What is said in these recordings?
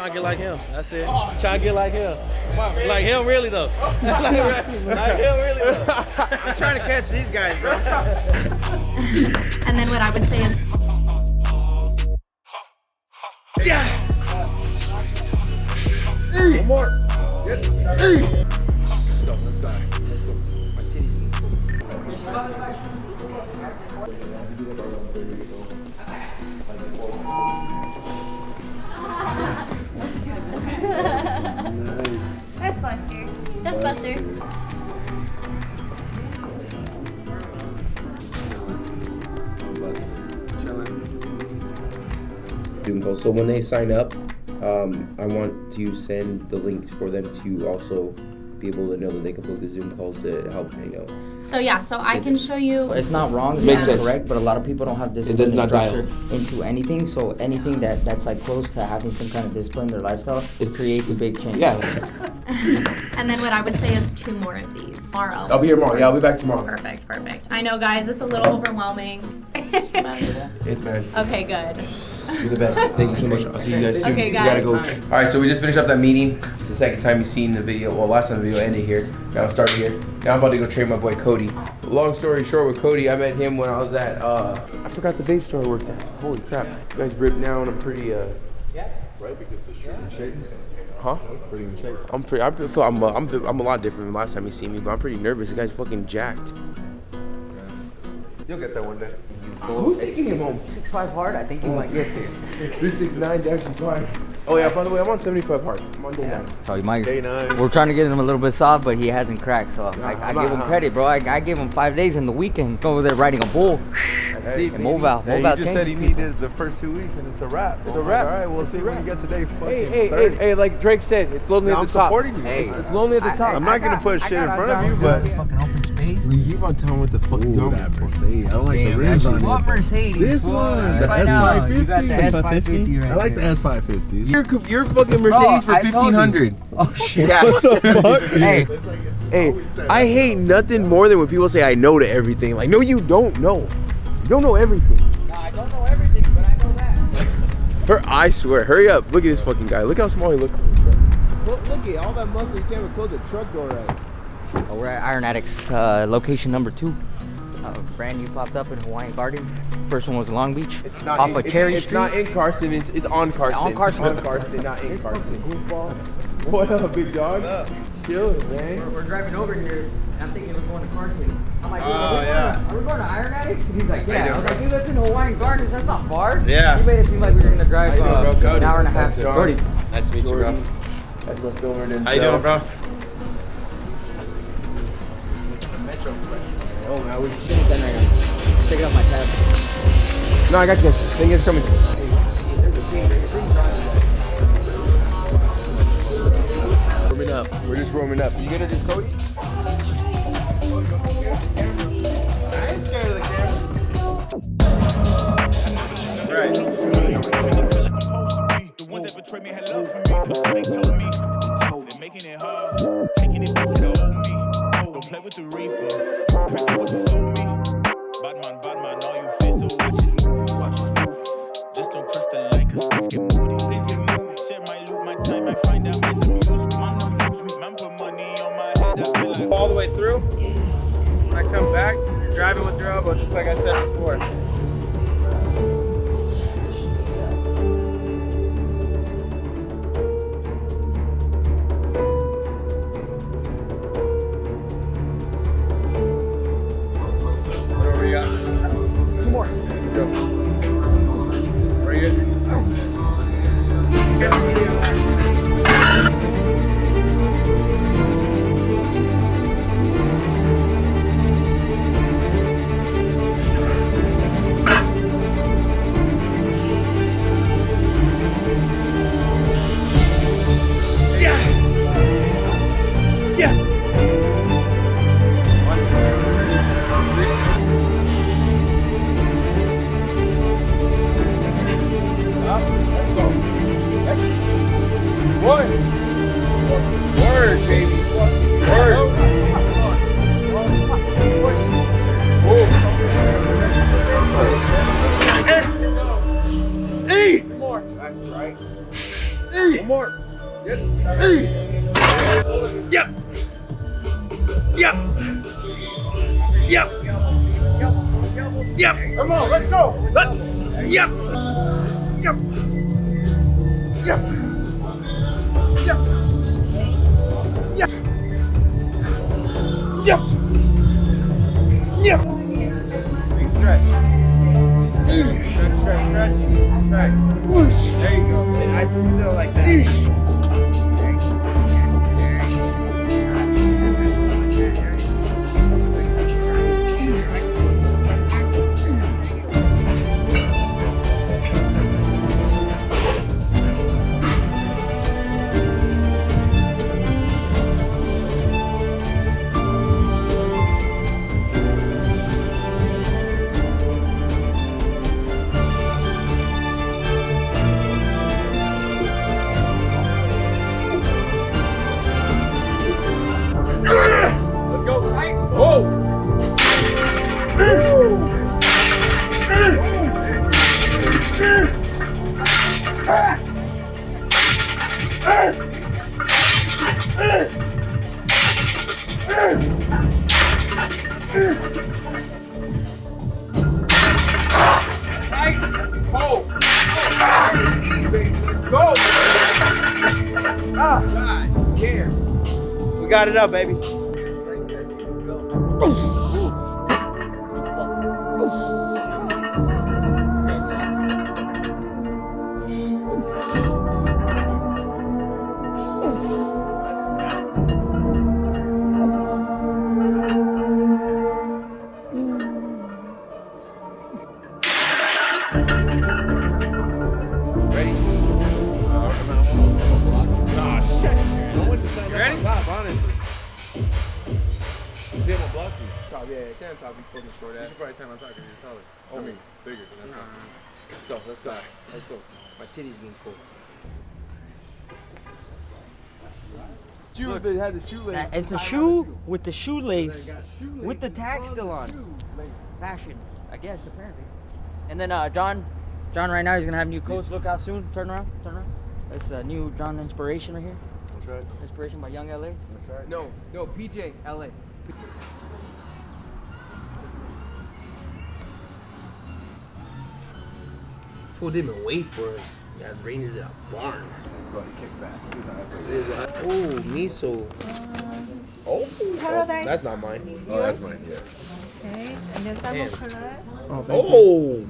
Trying to get like him. That's it. Trying to get like him. Like him really though. Like him really though. I'm trying to catch these guys, bro. And then what I would say is, Yeah. One more. Yes. Let's go. Let's go. My titties. that's Buster. That's Buster. So when they sign up, I want to send the links for them to also be able to know that they can book the Zoom calls to help, So yeah, so I can show you. It's not wrong, it's Makes not sense. correct, but a lot of people don't have discipline and structure into anything. So anything that's like close to having some kind of discipline in their lifestyle, it creates a big change. Yeah. And then what I would say is 2 more of these tomorrow. I'll be here tomorrow. Yeah, I'll be back tomorrow. Perfect, perfect. I know, guys, it's a little overwhelming. It's manageable. Okay, good. You're the best. Thank you so much. I'll see you guys soon. Okay, We gotta guys. go. All right, so we just finished up that meeting. It's the second time you've seen the video. Well, last time the video ended here. Now I'll start here. Now I'm about to go train my boy Cody. Long story short with Cody, I met him when I was at, I forgot the vape store I worked at. Holy crap. You guys ripped now and I'm pretty, Yeah. Right, because the shirt and shape. Huh? Pretty in shape. I'm a lot different than last time you seen me, but I'm pretty nervous. The guy's fucking jacked. You'll get that one day. Who's taking him home? 6'5" hard, I think you might get it. 369 Jackson Prime. Oh yeah, by the way, I'm on 75 hard. I'm on day 9. So you might. Day 9. We're trying to get him a little bit soft, but he hasn't cracked. So I give him credit, bro. I gave him 5 days in the weekend. Go over there riding a bull. Hey, And Mobile he just said he changes needed the first 2 weeks and it's a wrap. It's a wrap. All right, we'll see when you get to day fucking Hey, like Drake said, it's lonely Now at I'm the top. supporting you. Hey. It's lonely at the top. I'm not gonna put shit in front of you, but fucking open space. you keep on telling what the fuck you doing. Mercedes. I don't like the rims on What it. Mercedes? This one, the Right now, you got the S550. S550 right I like the there. S550. You're fucking Mercedes for I told you. 1500. Oh shit. Yeah. Hey, Hey, I hate nothing more than when people say I know to everything. Like, no, you don't know. You don't know everything. I don't know everything, but I know that. I swear. Hurry up. Look at this fucking guy. Look how small he looks. Look at all that muscle. You can't even close the truck door right. Oh, we're at Iron Addicts, location number 2. Brand new popped up in Hawaiian Gardens. First one was Long Beach. It's not off of Cherry it's Street. not in Carson. It's on Carson. On Carson. On Carson, not in Carson. What up, big dog? What's up? Chill, man. We're driving over here. I'm thinking we're going to Carson. I'm like, yeah. Are we going to Iron Addicts? And he's like, yeah. I was like, dude, that's in Hawaiian Gardens. That's not far. Yeah. He made it seem like we were gonna drive How you doing, bro? an hour and a half. That's John. Cody. Nice to meet you, bro. That's my filmer. How you doing, bro? Oh, man, we Take it off my tab. No, I got you guys. Thank you guys for coming. Warming up. We're just warming up. You good at this, Cody? I ain't scared of the camera. Right. The ones that betrayed me had love for me. That's what they told me. They're making it hard, taking it back to the old me. Don't play with the reaper. Pray for what you sold me. Bad man, all you face to watch his movies. Just don't trust the line, cause things get moody. Share my loot, my time, I find out man them use me. Man put money on my head, I feel like All the way through. When I come back, you're driving with your elbow, just like I said before. Whatever you got. 2 more. Go. Bring it. Get the video. Word, baby. Word. Hey! That's right. Hey! One more. Yep. Yep. Yep. Yep. Yep. Come on, let's go. Yep. Yep. Yep. Yep. Yep. Yep. Yep. Big stretch. Stretch. There you go. Nice and still like that. Let's go. Whoa. Go. God, care. We got it up, baby. Ready? Oh, shit. I want to stand Ready? up on top, honestly. See, I'm gonna block you. Top, yeah, stand on top. You fucking short ass. You should probably stand on top because you're taller. I mean, bigger. Than that. Let's go. Let's go. My titty's getting cold. Shoe, they had the shoelace. It's a shoe with the shoelace, with the tag still on. Fashion, I guess, apparently. And then John right now, he's gonna have new coats. Look out soon. Turn around. That's a new John inspiration right here. That's right. Inspiration by Young LA. That's right. No, PJ, LA. Fool didn't even wait for us. That rain is in a barn. Go ahead, kick back. See how that Oh, miso. Oh, Paradise. that's not mine. Oh, that's mine, yeah. Okay, and then salmon Damn. color. Oh,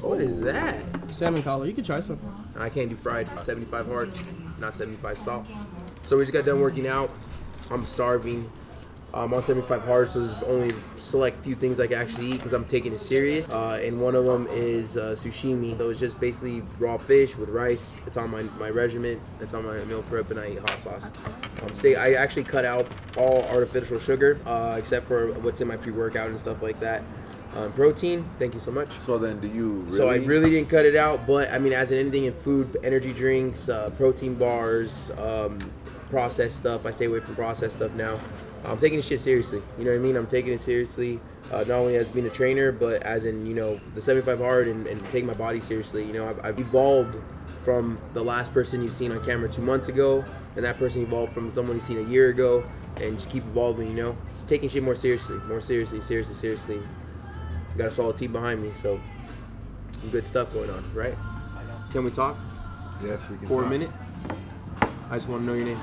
what is that? Salmon collar. You can try some. I can't do fried. 75 hard, not 75 soft. So we just got done working out. I'm starving. I'm on 75 hard, so there's only select few things I can actually eat because I'm taking it serious. And one of them is sushimi. So it's just basically raw fish with rice. It's on my regiment. It's on my meal prep, and I eat hot sauce. I actually cut out all artificial sugar, except for what's in my pre-workout and stuff like that. Protein, thank you so much. So then do you really? So I really didn't cut it out, but I mean, as in anything in food, energy drinks, protein bars, processed stuff, I stay away from processed stuff now. I'm taking this shit seriously. You know what I mean? I'm taking it seriously, not only as being a trainer, but as in, you know, the 75 hard and taking my body seriously. You know, I've evolved from the last person you've seen on camera 2 months ago, and that person evolved from someone you've seen a year ago, and just keep evolving, you know? Just taking shit more seriously. Got a solid team behind me, so some good stuff going on, right? Can we talk Yes, we can. for a talk. minute? I just want to know your name.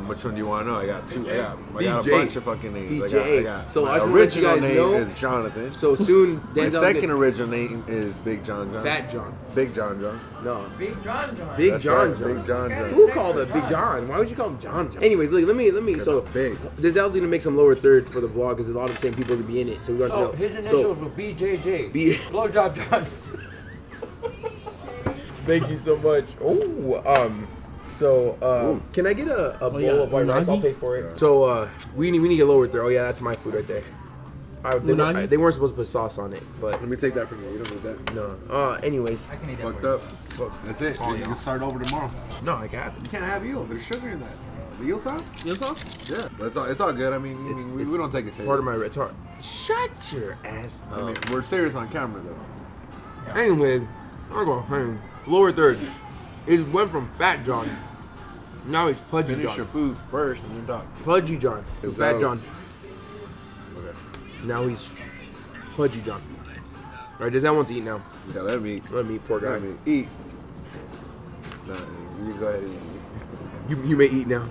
Which one do you want to know? I got two. I got a BJ. bunch of fucking names. BJ. I got So my I just wanna let you original guys name know- is Jonathan. So soon, My Denzel's second gonna- original name is Big John John. Fat John. Big John John. No. Big John. Big That's John right, John. Big John John. Who called it Big John? Why would you call him John John? Anyways, look, let me. So I'm big. Denzel's gonna make some lower thirds for the vlog because a lot of the same people are gonna be in it. So we got to know. His initials were BJJ. B. Blowjob John. Thank you so much. Oh, can I get a bowl yeah, of white rice? I'll unagi? pay for it. So, we need to get lower third. Oh yeah, that's my food right there. Unagi? They weren't supposed to put sauce on it, but Let me take that from you. You don't need that. no. Anyways, Fucked up. That's it. Oh, You yeah. can start over tomorrow. no, I got You can't have eel. There's sugar in that. The eel sauce? Eel sauce? Yeah. That's all. It's all good. I mean, we don't take it serious. part of my retard. Shut your ass I mean, up. we're serious on camera though. Anyway, I'll go home. Lower third. It went from Fat John. Now it's Pudgy Finish John. your food first and then talk. Pudgy John. To Is Fat that- John. Okay. Now he's Pudgy John. All right, does that want to eat now? Yeah, let me eat. Let me eat, poor guy. Let me eat. Nah, you go ahead and eat. You may eat now.